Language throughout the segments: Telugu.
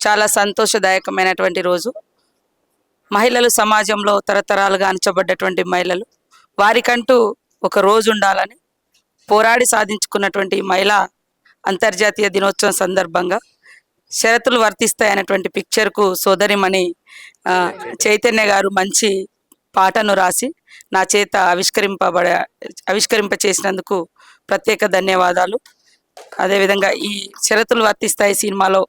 చాలా సంతోషదాయకమైనటువంటి రోజు. మహిళలు సమాజంలో తరతరాలుగా అణచబడ్డటువంటి మహిళలు, వారికంటూ ఒక రోజు ఉండాలని పోరాడి సాధించుకున్నటువంటి మహిళా అంతర్జాతీయ దినోత్సవం సందర్భంగా షరతులు వర్తిస్తాయనేటువంటి పిక్చర్కు సోదరిమణి చైతన్య గారు మంచి పాటను రాసి నా చేత ఆవిష్కరింప చేసినందుకు ప్రత్యేక ధన్యవాదాలు. అదేవిధంగా ఈ షరతులు వర్తిస్తాయి సినిమాలో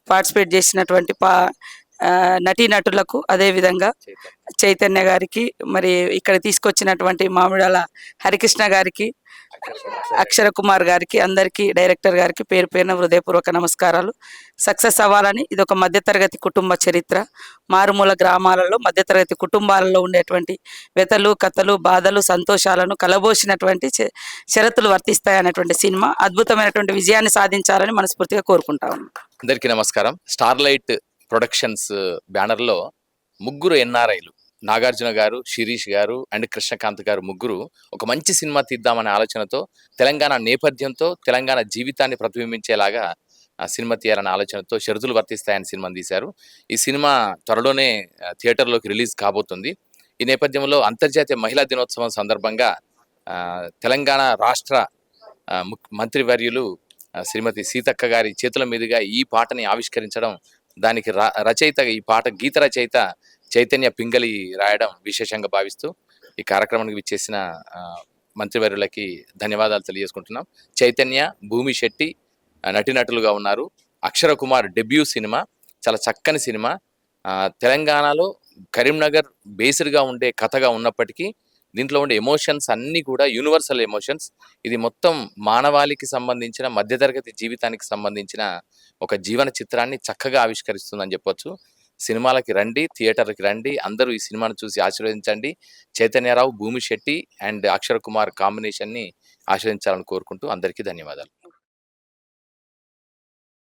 పార్టిసిపేట్ చేసినటువంటి నటీనటులకు, అదేవిధంగా చైతన్య గారికి, మరి ఇక్కడ తీసుకొచ్చినటువంటి మామిడాల హరికృష్ణ గారికి, అక్షర కుమార్ గారికి, అందరికీ, డైరెక్టర్ గారికి పేరు పేరున హృదయపూర్వక నమస్కారాలు. సక్సెస్ అవ్వాలని, ఇది ఒక మధ్యతరగతి కుటుంబ చరిత్ర. మారుమూల గ్రామాలలో మధ్యతరగతి కుటుంబాలలో ఉండేటువంటి వ్యతలు, కథలు, బాధలు, సంతోషాలను కలబోసినటువంటి షరతులు వర్తిస్తాయి అనేటువంటి సినిమా అద్భుతమైనటువంటి విజయాన్ని సాధించాలని మనస్ఫూర్తిగా కోరుకుంటా ఉన్నాను. అందరికీ నమస్కారం. స్టార్లైట్ ప్రొడక్షన్స్ బ్యానర్లో ముగ్గురు ఎన్ఆర్ఐలు, నాగార్జున గారు, శిరీష్ గారు అండ్ కృష్ణకాంత్ గారు ముగ్గురు ఒక మంచి సినిమా తీద్దామనే ఆలోచనతో, తెలంగాణ నేపథ్యంతో తెలంగాణ జీవితాన్ని ప్రతిబింబించేలాగా సినిమా తీయాలనే ఆలోచనతో షరతులు వర్తిస్తాయని సినిమాని తీశారు. ఈ సినిమా త్వరలోనే థియేటర్లోకి రిలీజ్ కాబోతుంది. ఈ నేపథ్యంలో అంతర్జాతీయ మహిళా దినోత్సవం సందర్భంగా తెలంగాణ రాష్ట్ర మంత్రివర్యులు శ్రీమతి సీతక్క గారి చేతుల మీదుగా ఈ పాటని ఆవిష్కరించడం, దానికి రచయిత, ఈ పాట గీత రచయిత చైతన్య పింగళి రాయడం విశేషంగా భావిస్తూ ఈ కార్యక్రమానికి విచ్చేసిన మంత్రివర్యులకి ధన్యవాదాలు తెలియజేసుకుంటున్నాం. చైతన్య, భూమి శెట్టి నటీనటులుగా ఉన్నారు. అక్షర కుమార్ డెబ్యూ సినిమా, చాలా చక్కని సినిమా. తెలంగాణలో కరీంనగర్ బేస్డ్గా ఉండే కథగా ఉన్నప్పటికీ దీంట్లో ఉండే ఎమోషన్స్ అన్నీ కూడా యూనివర్సల్ ఎమోషన్స్. ఇది మొత్తం మానవాళికి సంబంధించిన, మధ్యతరగతి జీవితానికి సంబంధించిన ఒక జీవన చిత్రాన్ని చక్కగా ఆవిష్కరిస్తుందని చెప్పొచ్చు. సినిమాలకి రండి, థియేటర్కి రండి, అందరూ ఈ సినిమాను చూసి ఆశీర్వదించండి. చైతన్యరావు, భూమి శెట్టి అండ్ అక్షర కుమార్ కాంబినేషన్ని ఆశీర్వదించాలని కోరుకుంటూ అందరికీ ధన్యవాదాలు.